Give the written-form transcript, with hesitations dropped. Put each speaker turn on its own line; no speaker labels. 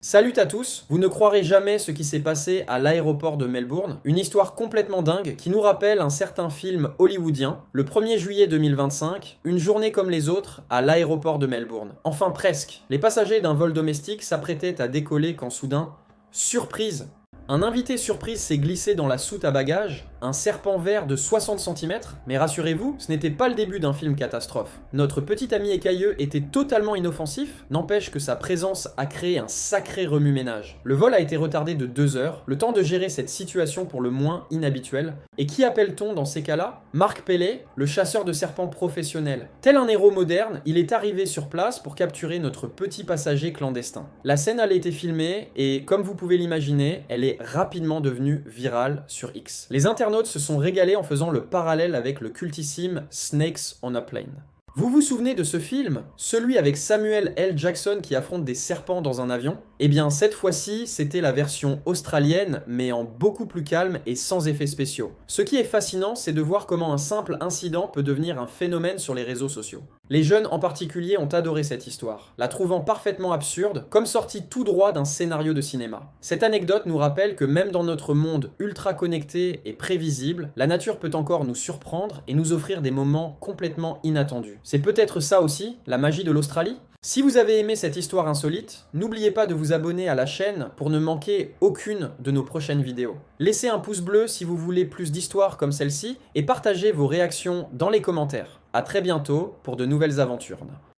Salut à tous, vous ne croirez jamais ce qui s'est passé à l'aéroport de Melbourne, une histoire complètement dingue qui nous rappelle un certain film hollywoodien, le 1er juillet 2025, une journée comme les autres à l'aéroport de Melbourne. Enfin presque, les passagers d'un vol domestique s'apprêtaient à décoller quand soudain, surprise, un invité surprise s'est glissé dans la soute à bagages, un serpent vert de 60 centimètres, mais rassurez-vous, ce n'était pas le début d'un film catastrophe. Notre petit ami écailleux était totalement inoffensif, n'empêche que sa présence a créé un sacré remue-ménage. Le vol a été retardé de 2 heures, le temps de gérer cette situation pour le moins inhabituelle. Et qui appelle-t-on dans ces cas-là? Marc Pellet, le chasseur de serpents professionnel. Tel un héros moderne, il est arrivé sur place pour capturer notre petit passager clandestin. La scène a été filmée et, comme vous pouvez l'imaginer, elle est rapidement devenue virale sur X. Les internautes se sont régalés en faisant le parallèle avec le cultissime Snakes on a Plane. Vous vous souvenez de ce film? Celui avec Samuel L. Jackson qui affronte des serpents dans un avion? Eh bien cette fois-ci, c'était la version australienne, mais en beaucoup plus calme et sans effets spéciaux. Ce qui est fascinant, c'est de voir comment un simple incident peut devenir un phénomène sur les réseaux sociaux. Les jeunes en particulier ont adoré cette histoire, la trouvant parfaitement absurde, comme sortie tout droit d'un scénario de cinéma. Cette anecdote nous rappelle que même dans notre monde ultra connecté et prévisible, la nature peut encore nous surprendre et nous offrir des moments complètement inattendus. C'est peut-être ça aussi, la magie de l'Australie? Si vous avez aimé cette histoire insolite, n'oubliez pas de vous abonner à la chaîne pour ne manquer aucune de nos prochaines vidéos. Laissez un pouce bleu si vous voulez plus d'histoires comme celle-ci et partagez vos réactions dans les commentaires. A très bientôt pour de nouvelles aventures.